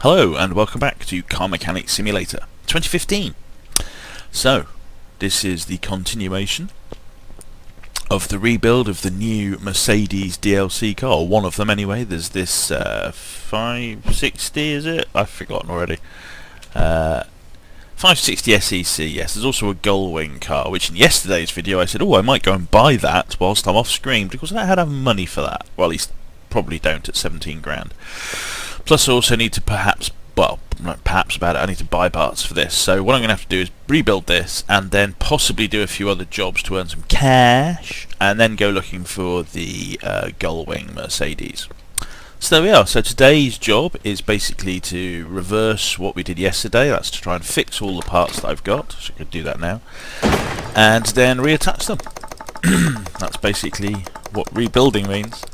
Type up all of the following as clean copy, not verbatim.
Hello and welcome back to Car Mechanic Simulator 2015. So, this is the continuation of the rebuild of the new Mercedes DLC car, or one of them anyway. There's this 560, is it? I've forgotten already. 560 SEC, yes. There's also a Gullwing car, which in yesterday's video I said, oh, I might go and buy that whilst I'm off screen, because I had to have money for that. Well, at least probably don't at 17 grand. Plus I also need to perhaps about it, I need to buy parts for this. So what I'm going to have to do is rebuild this and then possibly do a few other jobs to earn some cash and then go looking for the Gullwing Mercedes. So there we are. So today's job is basically to reverse what we did yesterday. That's to try and fix all the parts that I've got. So I could do that now. And then reattach them. That's basically what rebuilding means.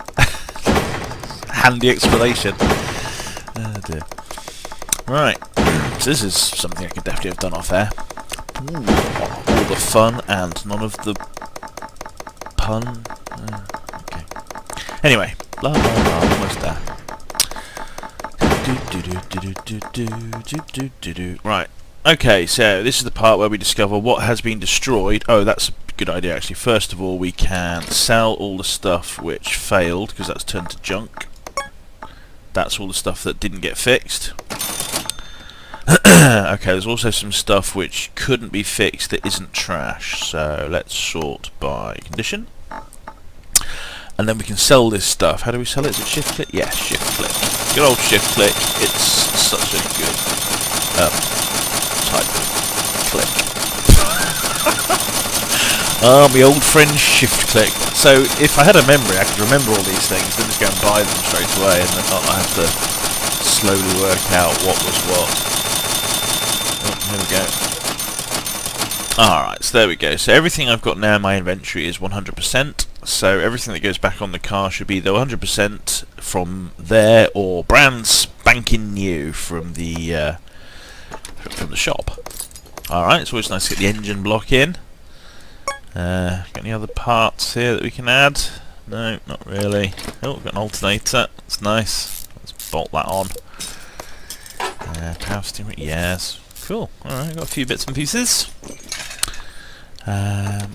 Handy explanation. Oh dear. Right, so this is something I could definitely have done off air. Ooh, all the fun and none of the pun. Okay. Anyway, blah blah blah, almost there. Right. Okay, so this is the part where we discover what has been destroyed. Oh, that's a good idea actually. First of all, we can sell all the stuff which failed, because that's turned to junk. That's all the stuff that didn't get fixed. Okay, there's also some stuff which couldn't be fixed that isn't trash. So let's sort by condition. And then we can sell this stuff. How do we sell it? Is it shift click? Yeah, shift click. Good old shift click. It's such a good type of click. My old friend shift click. So if I had a memory, I could remember all these things, then just go and buy them straight away, and then not have to slowly work out what was what. Oh, there we go. Alright, so there we go. So everything I've got now in my inventory is 100%. So everything that goes back on the car should be either 100% from there or brand spanking new from the shop. Alright, it's always nice to get the engine block in. Got any other parts here that we can add? No, not really. Oh, we've got an alternator. That's nice. Let's bolt that on. Power steering, yes. Cool. Alright, got a few bits and pieces. No,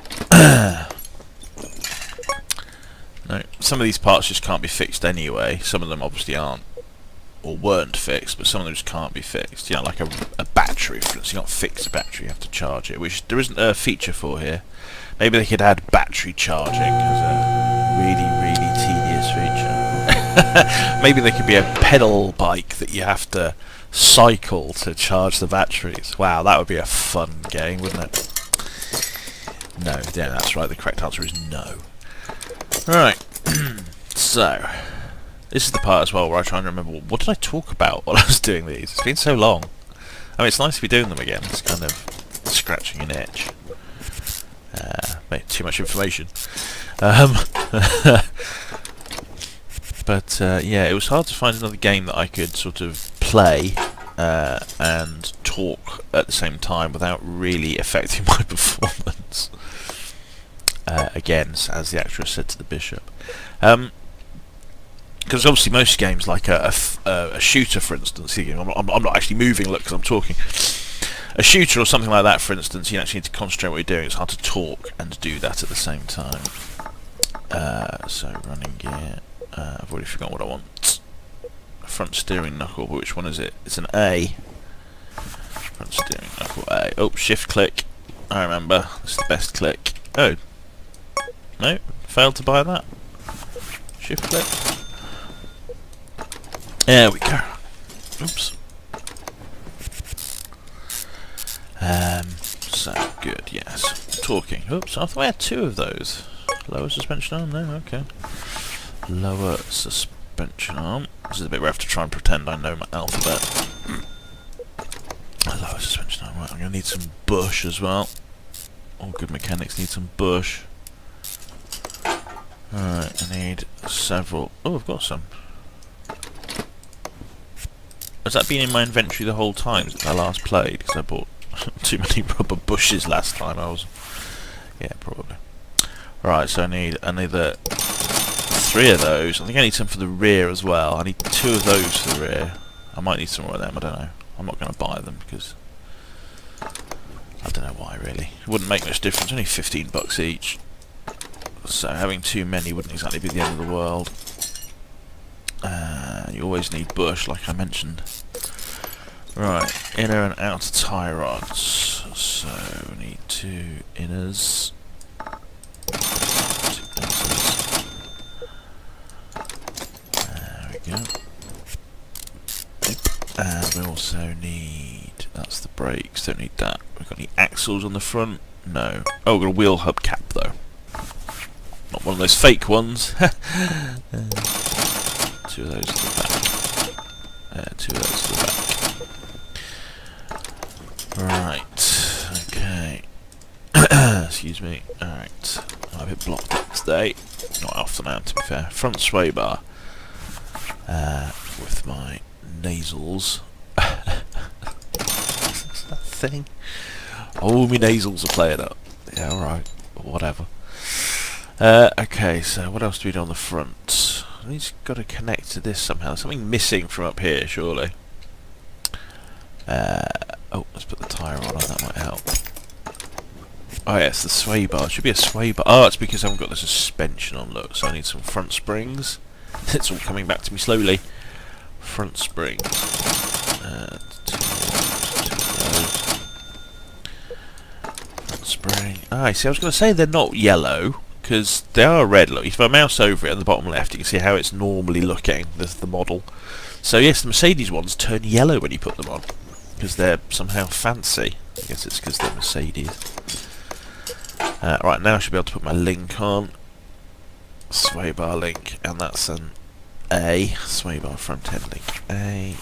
some of these parts just can't be fixed anyway. Some of them obviously aren't, or weren't fixed, but some of them just can't be fixed. You know, like a battery, for instance. You can't fix a battery, you have to charge it, which there isn't a feature for here. Maybe they could add battery charging as a really, really tedious feature. Maybe there could be a pedal bike that you have to cycle to charge the batteries. Wow, that would be a fun game, wouldn't it? No, yeah, that's right, the correct answer is no. Right, so, this is the part as well where I try and remember, what did I talk about while I was doing these? It's been so long. I mean, it's nice to be doing them again. It's kind of scratching an itch. Too much information. But yeah, it was hard to find another game that I could sort of play and talk at the same time without really affecting my performance. Again, as the actress said to the bishop. Because obviously most games, like a shooter, for instance, I'm not actually moving, look, because I'm talking. A shooter or something like that, for instance, you actually need to concentrate on what you're doing. It's hard to talk and do that at the same time. So, running gear. I've already forgotten what I want. Front steering knuckle, but which one is it? It's an A. Front steering knuckle A. Oh, shift click. I remember. It's the best click. Oh. No, failed to buy that. Shift click. There we go. Oops. So, good, yes. Talking. Oops, I thought I had two of those. Lower suspension arm? No, okay. Lower suspension arm. This is the bit where I have to try and pretend I know my alphabet. Lower suspension arm. Right, I'm going to need some bush as well. All good mechanics need some bush. Alright, I need several. Oh, I've got some. Has that been in my inventory the whole time since I last played? Because I bought too many rubber bushes last time. Yeah, probably. Right, so I need the 3 of those. I think I need some for the rear as well. I need 2 of those for the rear. I might need some more of them, I don't know. I'm not going to buy them because I don't know why really. It wouldn't make much difference, only 15 bucks each. So having too many wouldn't exactly be the end of the world. You always need bush, like I mentioned. Right, inner and outer tie rods. So we need 2 inners. 2 outers. There we go. And we also need, that's the brakes, don't need that. We've got any axles on the front? No. Oh, we've got a wheel hub cap though. Not one of those fake ones. 2 of those to the back. 2 of those to the back. Right, okay. Excuse me. Alright. I'm a bit blocked up today. Not often I am, to be fair. Front sway bar. With my nasals. Is that a thing? Oh, my nasals are playing up. Yeah, alright. Whatever. Okay, so what else do we do on the front? We've got to connect to this somehow. There's something missing from up here, surely. Oh, let's put the tyre on, that might help. Oh yes, the sway bar. Should be a sway bar. Oh, it's because I haven't got the suspension on, look. So I need some front springs. It's all coming back to me slowly. Front springs. 2 of those. Front spring. Ah, see, I was going to say they're not yellow, because they are red. Look, if I mouse over it at the bottom left, you can see how it's normally looking. This is the model. So yes, the Mercedes ones turn yellow when you put them on, because they're somehow fancy. I guess it's because they're Mercedes. Right, now I should be able to put my link on. Sway bar link, and that's an A. Sway bar front end link A.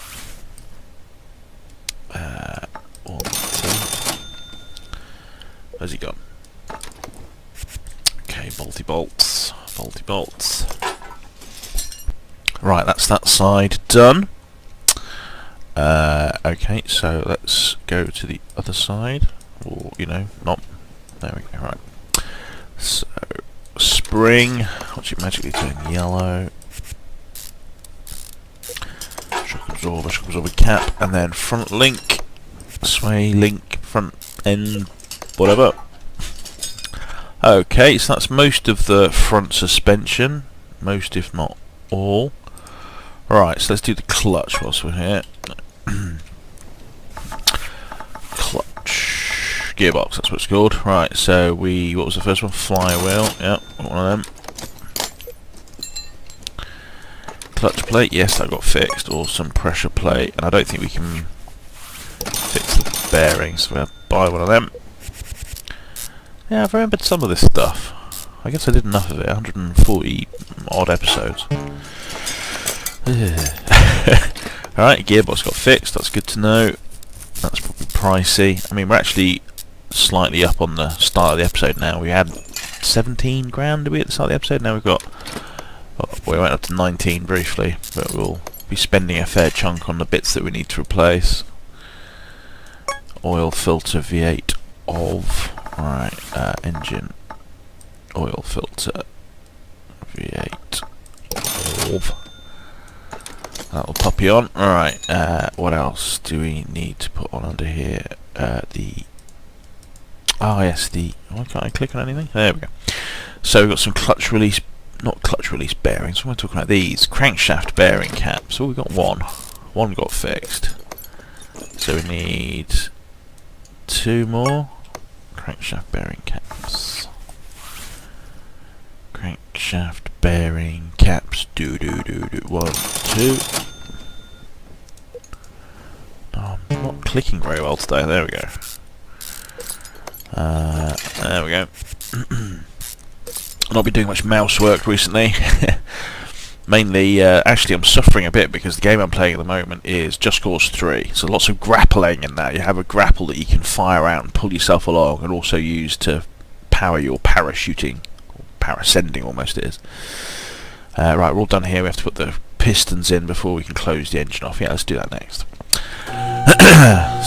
1, 2. Where's he gone? Okay, bolty bolts. Bolty bolts. Right, that's that side done. Okay, so let's go to the other side. Or, you know, not. There we go, right. So, spring. Watch it magically turn yellow. Shock absorber cap. And then front link. Sway link, front end, whatever. Okay, so that's most of the front suspension. Most, if not all. Right, so let's do the clutch whilst we're here. Clutch. Gearbox, that's what it's called. Right, so what was the first one? Flywheel. Yep, one of them. Clutch plate, yes, that got fixed. Awesome. Pressure plate, and I don't think we can fix the bearings, so we'll buy one of them. Yeah, I've remembered some of this stuff. I guess I did enough of it. 140 odd episodes. Alright, gearbox got fixed, that's good to know. That's probably pricey. I mean, we're actually slightly up on the start of the episode now. We had 17 grand, did we, at the start of the episode? Now we've got... we went up to 19 briefly, but we'll be spending a fair chunk on the bits that we need to replace. Oil filter V8 of... Right, engine. Oil filter V8 of... That'll pop you on. Alright, what else do we need to put on under here? Oh yes, why can't I click on anything? There we go. So we've got some clutch release, not clutch release bearings, what am I talking about? These, crankshaft bearing caps. So we've got one. One got fixed. So we need 2 more crankshaft bearing caps. Crankshaft bearing caps. 1, 2. Oh, I'm not clicking very well today. There we go. There we go. I've not been doing much mouse work recently. Mainly, actually I'm suffering a bit because the game I'm playing at the moment is Just Cause 3. So lots of grappling in that. You have a grapple that you can fire out and pull yourself along, and also use to power your parachuting. Or parascending almost it is. Right, we're all done here. We have to put the pistons in before we can close the engine off. Yeah, let's do that next.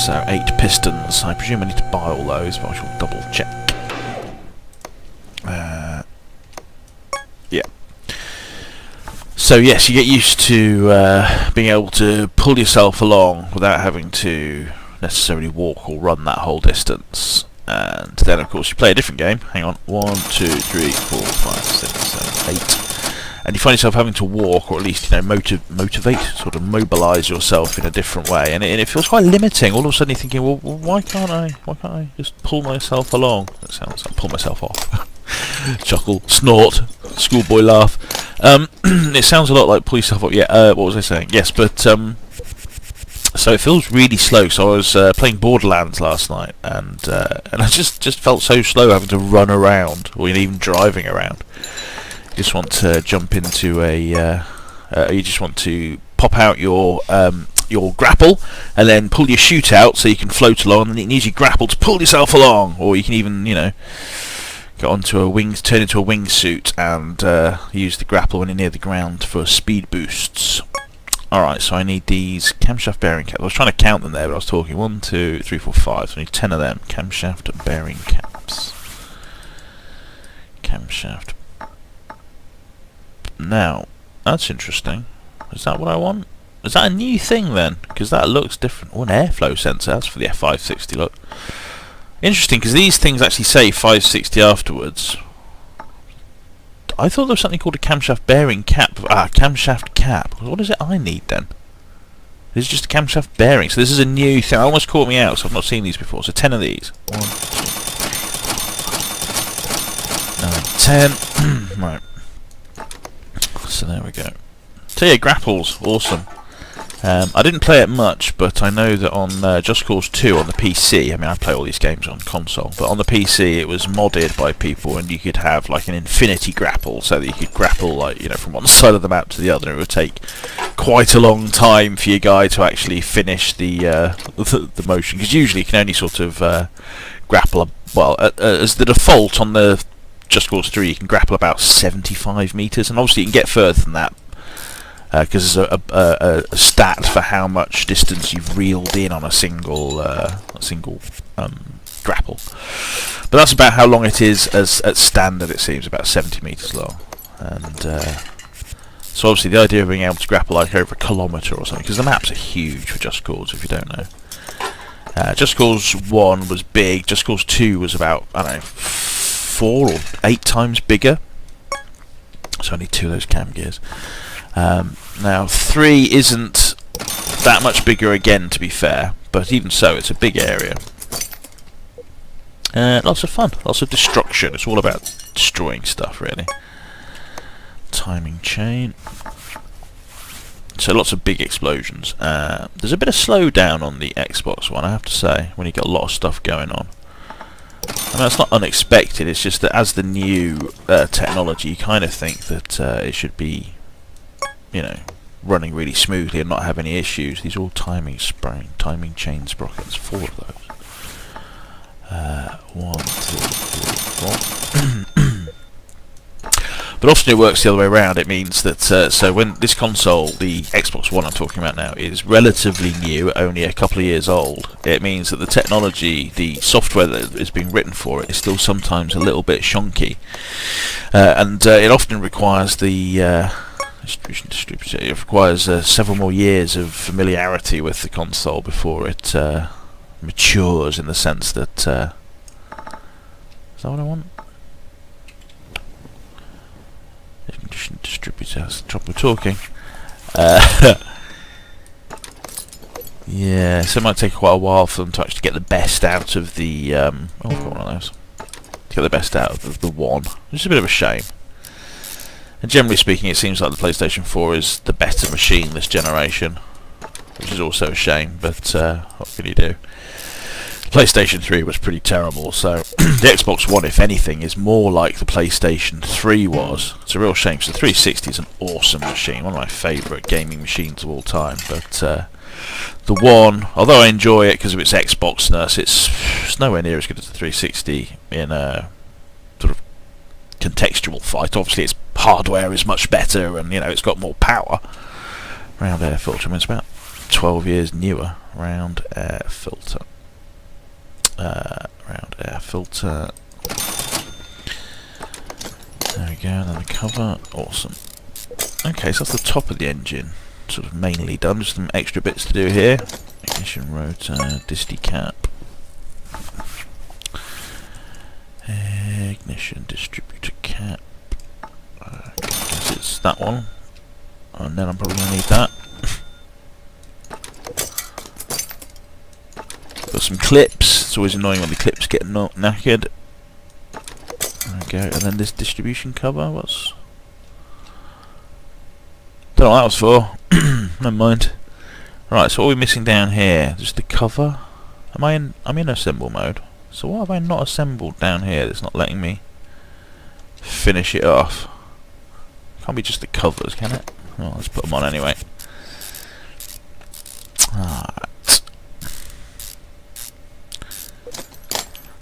So 8 pistons. I presume I need to buy all those, but I shall double check. Yeah. So yes, you get used to being able to pull yourself along without having to necessarily walk or run that whole distance. And then of course you play a different game. Hang on, 1, 2, 3, 4, 5, 6, 7, 8, and you find yourself having to walk, or at least motivate, sort of mobilise yourself in a different way, and it feels quite limiting. All of a sudden you're thinking, well, why can't I just pull myself along? That sounds like pull myself off. Chuckle, snort, schoolboy laugh. It sounds a lot like pull yourself up. Yeah. What was I saying? Yes, but so it feels really slow. So I was playing Borderlands last night, and I just felt so slow having to run around, or even driving around. You just want to jump into you just want to pop out your grapple and then pull your chute out so you can float along, and then you can use your grapple to pull yourself along, or you can even get onto turn into a wingsuit and use the grapple when you're near the ground for speed boosts. Alright, so I need these camshaft bearing caps. I was trying to count them there, but I was talking 1, 2, 3, 4, 5. So I need 10 of them. Camshaft bearing caps. Camshaft. Now, that's interesting. Is that what I want? Is that a new thing then? Because that looks different. Oh, an airflow sensor. That's for the F560 look. Interesting, because these things actually say 560 afterwards. I thought there was something called a camshaft bearing cap. Camshaft cap. What is it I need then? This is just a camshaft bearing. So this is a new thing. It almost caught me out, so I've not seen these before. So 10 of these. 1, 2, 9, 10. Right. So there we go. So yeah, grapples. Awesome. I didn't play it much, but I know that on Just Cause 2 on the PC, I mean I play all these games on console, but on the PC it was modded by people, and you could have like an infinity grapple, so that you could grapple like from one side of the map to the other. It would take quite a long time for your guy to actually finish the the motion, because usually you can only sort of grapple as the default on the Just Cause 3 you can grapple about 75 meters, and obviously you can get further than that, because there's a stat for how much distance you've reeled in on a single grapple. But that's about how long it is at standard. It seems about 70 meters long, and so obviously the idea of being able to grapple like over a kilometer or something, because the maps are huge for Just Cause, if you don't know. Just Cause 1 was big. Just Cause 2 was about 4 or 8 times bigger. So only 2 of those cam gears. Now 3 isn't that much bigger again, to be fair, but even so it's a big area. Lots of fun, lots of destruction. It's all about destroying stuff, really. Timing chain. So lots of big explosions. There's a bit of slowdown on the Xbox One, I have to say, when you got a lot of stuff going on. I mean, it's not unexpected, it's just that as the new technology, you kind of think that it should be running really smoothly and not have any issues. These are all timing chain sprockets, 4 of those. 1, 2, 3, 4. But often it works the other way around. It means that so when this console, the Xbox One I'm talking about now, is relatively new, only a couple of years old, it means that the technology, the software that is being written for it, is still sometimes a little bit shonky, and it often requires the distributor. It requires several more years of familiarity with the console before it matures, in the sense that is that what I want? Distributor, that's the trouble with talking. Yeah, so it might take quite a while for them to actually get the best out of the I've got one of those. To get the best out of the One, which is a bit of a shame. And generally speaking, it seems like the PlayStation 4 is the better machine this generation, which is also a shame, but what can you do? PlayStation 3 was pretty terrible, so the Xbox One, if anything, is more like the PlayStation 3 was. It's a real shame, because the 360 is an awesome machine, one of my favourite gaming machines of all time, but the One, although I enjoy it because of its Xbox-ness, it's nowhere near as good as the 360 in a sort of contextual fight. Obviously its hardware is much better, and it's got more power. Round air filter, I mean, it's about 12 years newer. Round air filter. Round air filter. There we go, and then the cover. Awesome. Okay, so that's the top of the engine, sort of mainly done. Just some extra bits to do here. Ignition rotor, disti cap, ignition distributor cap. I guess it's that one, and then I'm probably going to need that. Got some clips. It's always annoying when the clips get knackered. There we go. And then this distribution cover. What's? Don't know what that was for. Never mind. Right. So what are we missing down here? Just the cover. Am I in? I'm in assemble mode. So what have I not assembled down here that's not letting me finish it off? Can't be just the covers, can it? Oh, let's put them on anyway. Alright.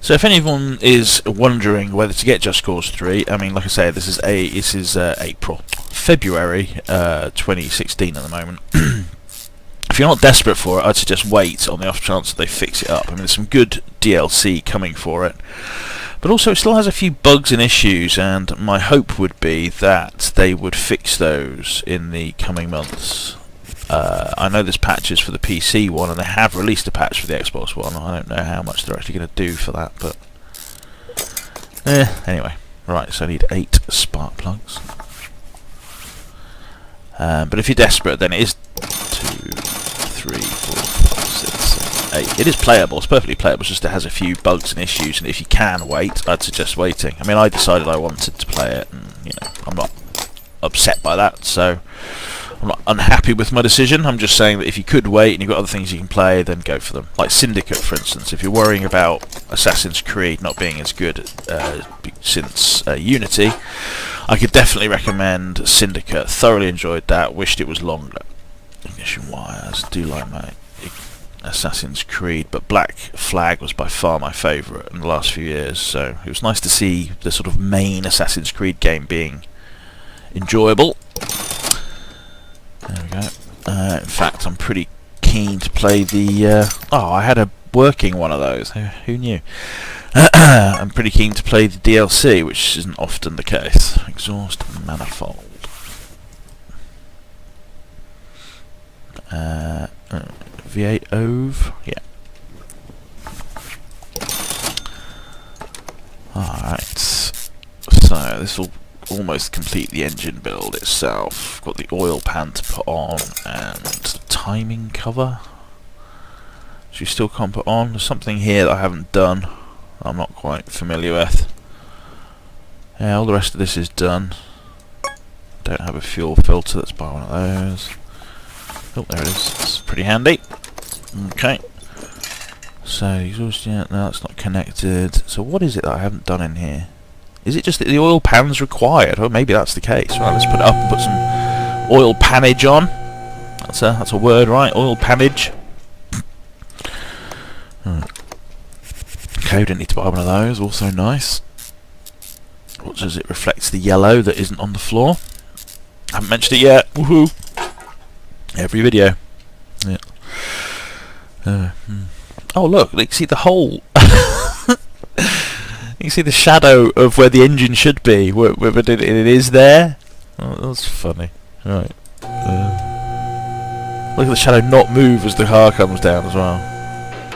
So if anyone is wondering whether to get Just Cause 3, I mean, like I say, this is February 2016 at the moment. If you're not desperate for it, I'd suggest wait on the off chance that they fix it up. I mean, there's some good DLC coming for it, but also it still has a few bugs and issues, and my hope would be that they would fix those in the coming months. I know there's patches for the PC one, and they have released a patch for the Xbox One. I don't know how much they're actually going to do for that, but anyway. Right, so I need 8 spark plugs. But if you're desperate, then it is 2, 3, 4, 5, 6, 7, 8. It is playable. It's perfectly playable. It's just it has a few bugs and issues, and if you can wait, I'd suggest waiting. I mean, I decided I wanted to play it, and you know, I'm not upset by that, so I'm not unhappy with my decision. I'm just saying that if you could wait and you've got other things you can play, then go for them. Like Syndicate, for instance. If you're worrying about Assassin's Creed not being as good since Unity, I could definitely recommend Syndicate. Thoroughly enjoyed that. Wished it was longer. Ignition wires. Do like my Assassin's Creed, but Black Flag was by far my favourite in the last few years. So it was nice to see the sort of main Assassin's Creed game being enjoyable. There we go. In fact, I'm pretty keen to play the... I had a working one of those. Who knew? I'm pretty keen to play the DLC, which isn't often the case. Exhaust manifold. V8 OV. Yeah. Alright. So, this will almost complete the engine build itself. Got the oil pan to put on and timing cover, which you still can't put on. There's something here that I haven't done, I'm not quite familiar with. Yeah, all the rest of this is done. Don't have a fuel filter, let's buy one of those. Oh, there it is. It's pretty handy. Okay. So, exhaust, yeah, no, that's not connected. So what is it that I haven't done in here? Is it just that the oil pan's required? Well, maybe that's the case. Right, let's put it up and put some oil panage on. That's a word, right? Oil panage. Okay, we didn't need to buy one of those. Also nice. What does it reflects the yellow that isn't on the floor? Haven't mentioned it yet. Woohoo! Every video. Yeah. Oh look! You can see the hole. You can see the shadow of where the engine should be. Whether it is there. Oh, that's funny. Right. Look at the shadow not move as the car comes down as well,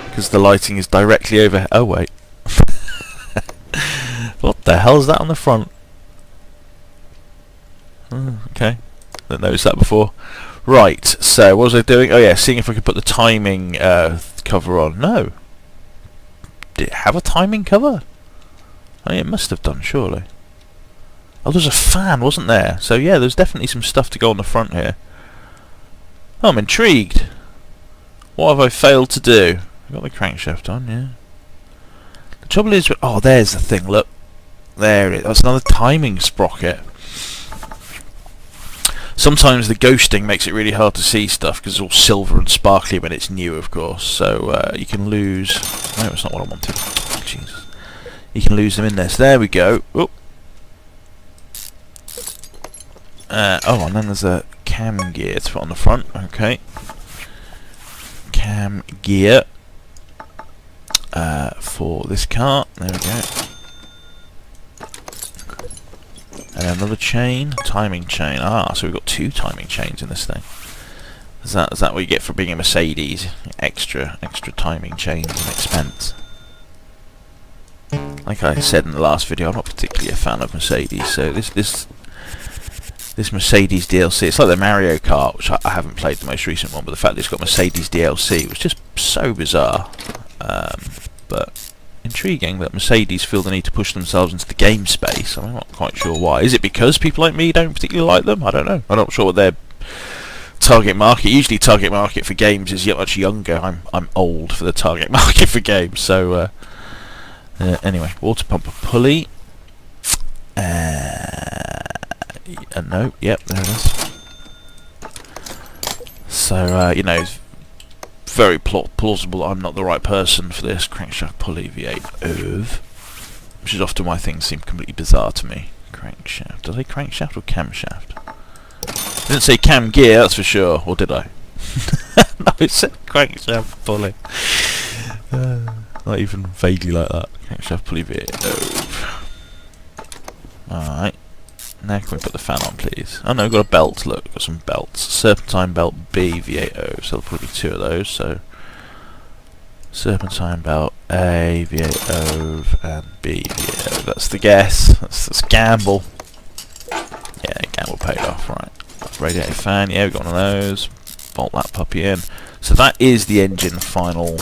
because the lighting is directly over. Oh wait. What the hell is that on the front? Okay. Didn't notice that before. Right. So what was I doing? Oh yeah, seeing if I could put the timing cover on. No. Did it have a timing cover? I mean, it must have done, surely. Oh, there's a fan, wasn't there? So yeah, there's definitely some stuff to go on the front here. Oh, I'm intrigued. What have I failed to do? I've got the crankshaft on, yeah. The trouble is... Oh, there's the thing, look. There it is. That's another timing sprocket. Sometimes the ghosting makes it really hard to see stuff, because it's all silver and sparkly when it's new, of course. So you can lose... No, it's not what I wanted. Jesus. You can lose them in there. So there we go. Oh, and then there's a cam gear to put on the front. Okay. Cam gear for this car. There we go. And another chain, timing chain. Ah, so we've got 2 timing chains in this thing. Is that what you get for being a Mercedes? Extra timing chains and expense. Like I said in the last video, I'm not particularly a fan of Mercedes, so this Mercedes DLC, it's like the Mario Kart, which I haven't played the most recent one, but the fact that it's got Mercedes DLC was just so bizarre. But intriguing that Mercedes feel the need to push themselves into the game space. I'm not quite sure why. Is it because people like me don't particularly like them? I don't know. I'm not sure what their target market. Usually target market for games is much younger. I'm old for the target market for games. So anyway, water pump pulley. No, yep, there it is. So you know, it's very plausible I'm not the right person for this crankshaft pulley V8 OV, which is often why things seem completely bizarre to me. Crankshaft. Did I say crankshaft or camshaft? I didn't say cam gear, that's for sure. Or did I? No, it said crankshaft pulley. Not even vaguely like that. Crankshaft pulley V8 OV. Alright. Now can we put the fan on, please? Oh no, we've got a belt. Look, we've got some belts. Serpentine belt B V8O. So there'll probably be 2 of those. So serpentine belt A V8O and B V8O. That's the guess. That's gamble. Yeah, gamble paid off. Right. Radiator fan. Yeah, we've got one of those. Bolt that puppy in. So that is the engine final.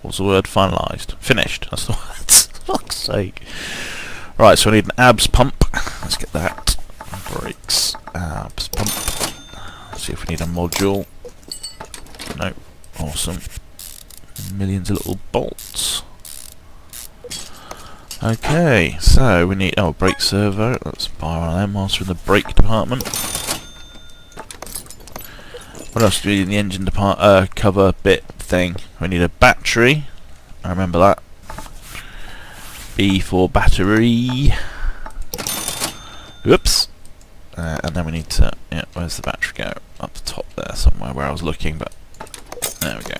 What's the word? Finalised. Finished. That's the word. For fuck's sake. Right, so we need an ABS pump. Let's get that. Brakes. ABS pump. Let's see if we need a module. Nope. Awesome. Millions of little bolts. Okay, so we need... Oh, brake servo. Let's buy one of them whilst we're in the brake department. What else do we need in the engine cover bit thing? We need a battery. I remember that. B for battery. Whoops. And then we need to... Yeah, where's the battery go? Up the top there somewhere where I was looking, but... There we go.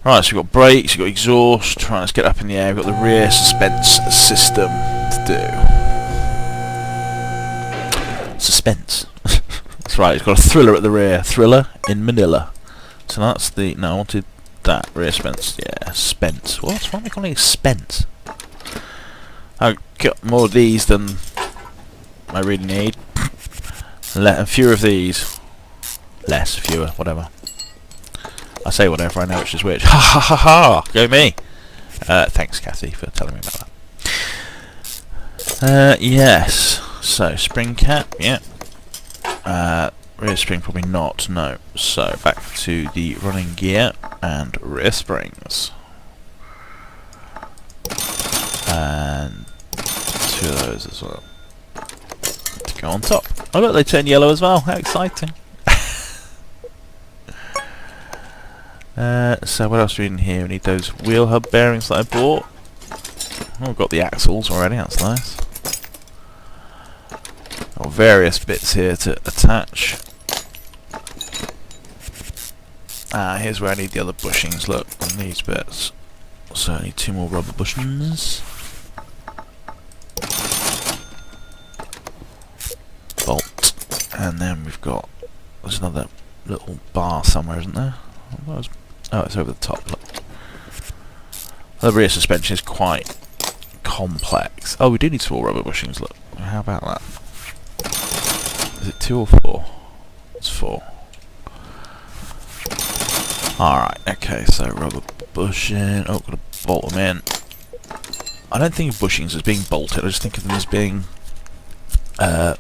Right, so we've got brakes, we've got exhaust. Right, let's get up in the air. We've got the rear suspense system to do. Suspense. That's right, it's got a thriller at the rear. Thriller in Manila. So that's the... No, I wanted that. Rear suspense. Yeah, Spence. What? Why am I calling it Spence? I've got more of these than I really need. Fewer of these. Less, fewer, whatever. I say whatever, I know which is which. Ha ha ha ha! Go me! Thanks, Kathy, for telling me about that. Yes. So, spring cap, yeah. Rear spring, probably not, no. So, back to the running gear and rear springs. And 2 of those as well to go on top. Oh look, they turn yellow as well. How exciting! So what else do we need in here? We need those wheel hub bearings that I bought. Oh, we've got the axles already. That's nice. Got various bits here to attach. Here's where I need the other bushings. Look, on these bits. So I need 2 more rubber bushings. Bolt, and then we've got, there's another little bar somewhere, isn't there? Oh, it's over the top. Look. The rear suspension is quite complex. Oh, we do need 4 rubber bushings. Look, how about that? Is it 2 or 4? It's 4. All right. Okay. So rubber bushing. Oh, got to bolt them in. I don't think of bushings as being bolted. I just think of them as being. I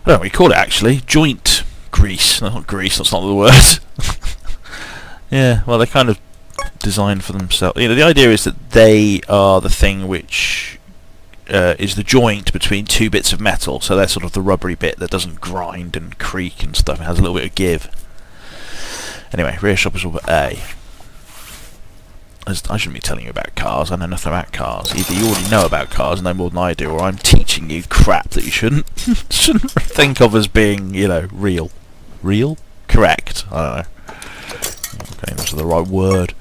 don't know what you call it actually. Joint grease. No, not grease. That's not the word. Yeah. Well, they're kind of designed for themselves. You know, the idea is that they are the thing which is the joint between 2 bits of metal. So they're sort of the rubbery bit that doesn't grind and creak and stuff. It has a little bit of give. Anyway, rear shoppers will be A. I shouldn't be telling you about cars. I know nothing about cars. Either you already know about cars and know more than I do, or I'm teaching you crap that you shouldn't think of as being, you know, real. Real? Correct. I don't know. Okay, that's the right word.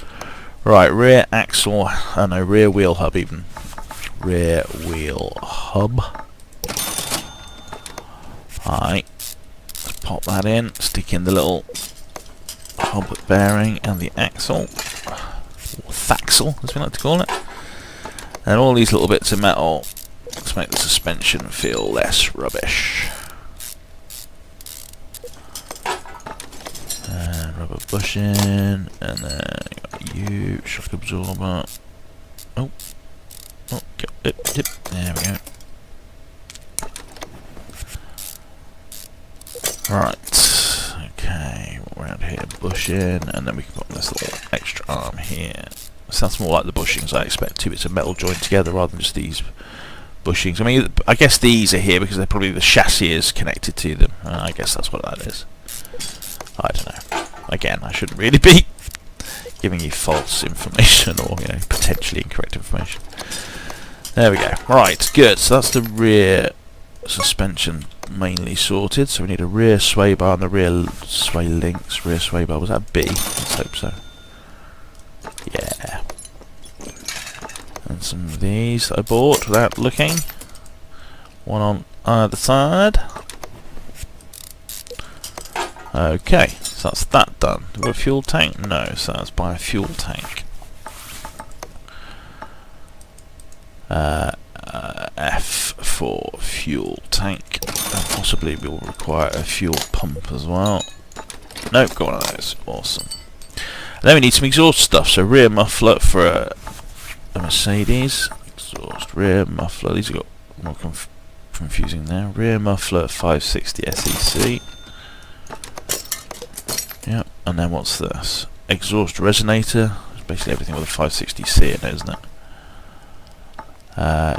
Right, rear axle. I don't know, rear wheel hub even. rear wheel hub. Alright, let's pop that in, stick in the little hub bearing and the axle, or thaxle as we like to call it, and all these little bits of metal to make the suspension feel less rubbish. And rubber bushing, and then you shock absorber. Oh, dip. There we go. Right, okay, around here, bushing, and then we can put this little extra arm here. Sounds more like the bushings I expect. 2 bits of metal joined together rather than just these bushings. I mean, I guess these are here because they're probably the chassis is connected to them. I guess that's what that is. I don't know. Again, I shouldn't really be giving you false information or, you know, potentially incorrect information. There we go. Right, good. So that's the rear suspension mainly sorted. So we need a rear sway bar and the rear sway links. Rear sway bar, was that B? Let's hope so. Yeah. And some of these that I bought without looking. One on either side. Okay, so that's that done. Do we have a fuel tank? No, so that's by a fuel tank. F for fuel tank. And possibly we'll require a fuel pump as well. Nope, got one of those. Awesome. And then we need some exhaust stuff. So rear muffler for a Mercedes. Exhaust, rear muffler. These have got more confusing there. Rear muffler 560 SEC. Yep, and then what's this? Exhaust resonator. It's basically everything with a 560C in it, isn't it?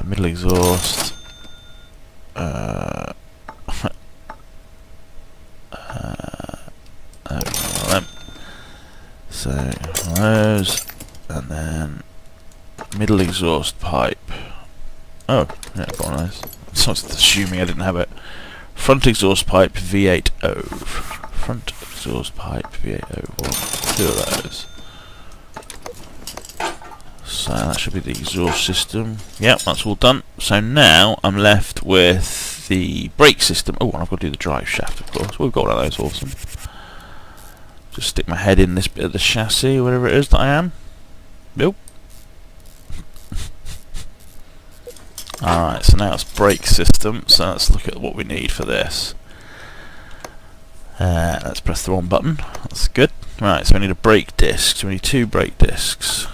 Middle exhaust. So those, and then middle exhaust pipe. Oh, yeah, got one of those. So I was assuming I didn't have it. Front exhaust pipe V8O. Front exhaust pipe V8O. 2 of those. So that should be the exhaust system. Yep, that's all done. So now I'm left with the brake system. Oh, and I've got to do the drive shaft, of course. We've got one of those. Awesome. Just stick my head in this bit of the chassis, whatever it is that I am. Nope. Alright, so now it's brake system. So let's look at what we need for this. Let's press the 1 button. That's good. Right, so we need a brake disc. So we need 2 brake discs.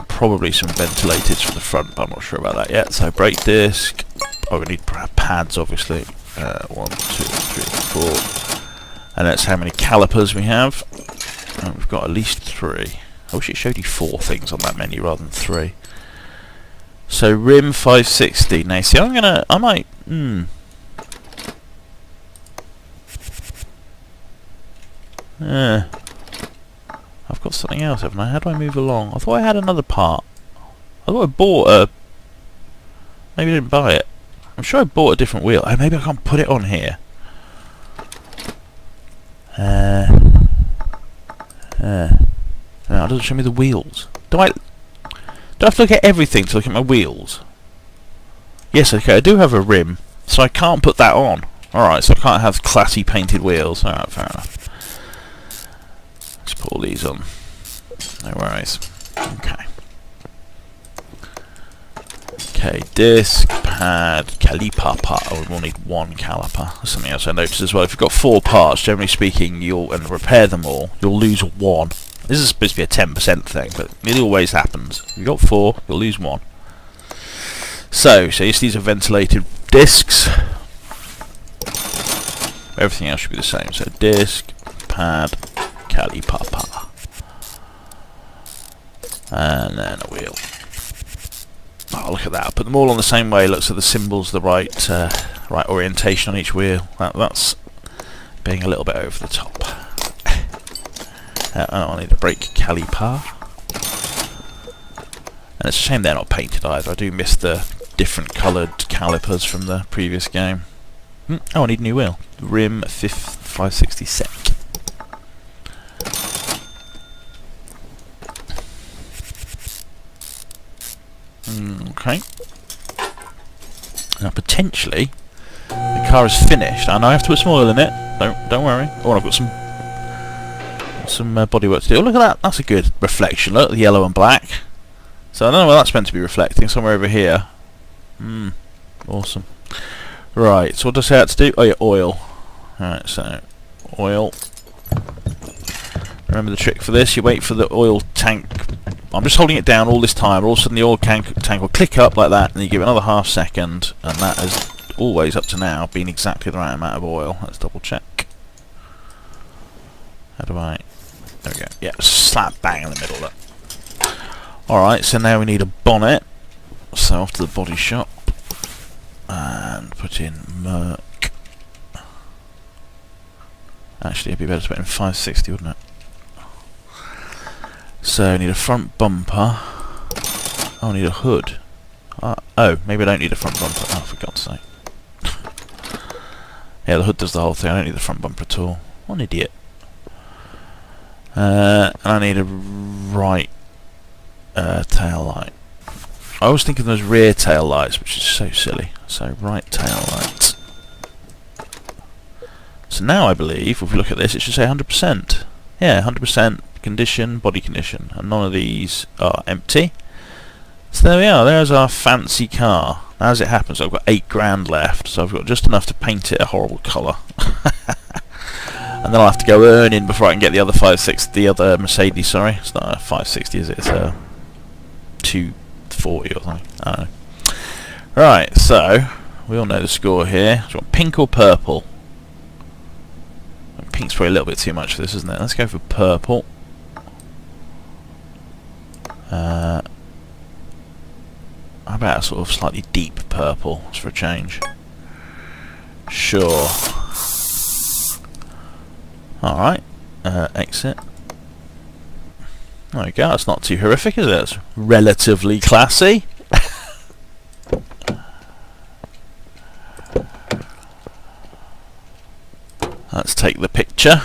Probably some ventilators for the front, but I'm not sure about that yet. So brake disc. Oh, we need pads, obviously. 1, 2, 3, 4. And that's how many calipers we have. And we've got at least 3. I wish it showed you 4 things on that menu rather than 3. So rim 560. Now, see, I might. I've got something else, haven't I? How do I move along? I thought I had another part. I thought I bought a... Maybe I didn't buy it. I'm sure I bought a different wheel. Oh, maybe I can't put it on here. No, it doesn't show me the wheels. Do I have to look at everything to look at my wheels? Yes, okay, I do have a rim, so I can't put that on. Alright, so I can't have classy painted wheels. Alright, fair enough. Let's put all these on. No worries. Okay. Okay, disc, pad, caliper part. Oh, we'll need 1 caliper. That's something else I noticed as well. If you've got 4 parts, generally speaking, and repair them all, you'll lose 1. This is supposed to be a 10% thing, but it always happens. If you've got 4, you'll lose 1. So yes, these are ventilated discs. Everything else should be the same. So disc, pad, caliper, and then a wheel. Oh, look at that! Put them all on the same way. Looks like the symbols the right orientation on each wheel. That's being a little bit over the top. I need a brake caliper, and it's a shame they're not painted either. I do miss the different coloured calipers from the previous game. Oh, I need a new wheel. Rim 560 sec. Now potentially the car is finished, and I have to put some oil in it. Don't worry. Oh, and I've got some bodywork to do. Oh, look at that. That's a good reflection. Look, the yellow and black. So I don't know where that's meant to be reflecting. Somewhere over here. Awesome. Right. So what does I have to do? Oh yeah, oil. Alright, so oil. Remember the trick for this? You wait for the oil tank. I'm just holding it down all this time. All of a sudden the oil tank will click up like that, and you give it another half second, and that has always, up to now, been exactly the right amount of oil. Let's double check. How do I... There we go. Yeah, slap bang in the middle. Look. Alright, so now we need a bonnet. So off to the body shop. And put in Merc. Actually, it'd be better to put in 560, wouldn't it? So I need a front bumper. Oh, I need a hood. Oh, maybe I don't need a front bumper. Oh, for God's sake. Yeah, the hood does the whole thing. I don't need the front bumper at all. What an idiot. And I need a right tail light. I was thinking those rear tail lights, which is so silly. So right tail light. So now I believe, if we look at this, it should say 100%. Yeah, 100% condition, body condition, and none of these are empty. So there we are. There's our fancy car. Now, as it happens, I've got 8 grand left, so I've got just enough to paint it a horrible colour. And then I'll have to go earning before I can get the other 560, the other Mercedes. Sorry, it's not a 560, is it? It's a 240 or something. I don't know. Right, so we all know the score here. So pink or purple? Pink's probably a little bit too much for this, isn't it? Let's go for purple. How about a sort of slightly deep purple, just for a change? Sure. Alright, exit. There we go, that's not too horrific, is it? It's relatively classy. Let's take the picture.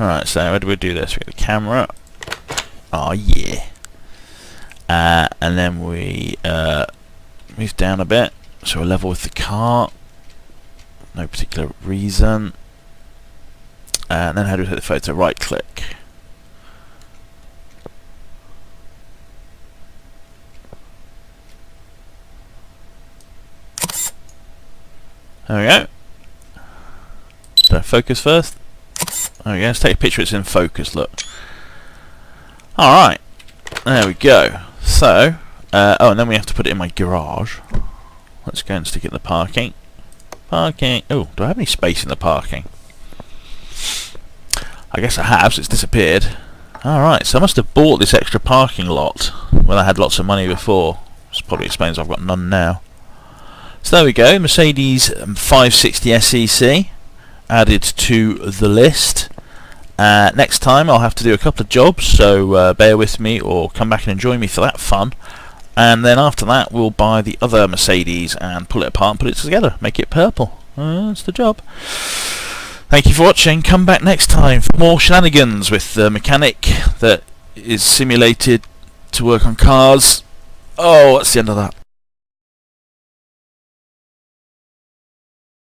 Alright, so how do we do this? We get the camera. Oh yeah. And then we move down a bit, so we're level with the car. No particular reason. And then how do we take the photo? Right click. There we go. Do I focus first? There we go. Let's take a picture. It's in focus. Look. All right. There we go. So, oh, and then we have to put it in my garage. Let's go and stick it in the parking. Parking. Oh, do I have any space in the parking? I guess I have, so it's disappeared. Alright, so I must have bought this extra parking lot when I had lots of money before. This probably explains I've got none now. So there we go, Mercedes 560 SEC added to the list. Next time I'll have to do a couple of jobs, so bear with me or come back and enjoy me for that fun. And then after that we'll buy the other Mercedes and pull it apart and put it together, make it purple. That's the job. Thank you for watching. Come back next time for more shenanigans with the mechanic that is simulated to work on cars. Oh, that's the end of that.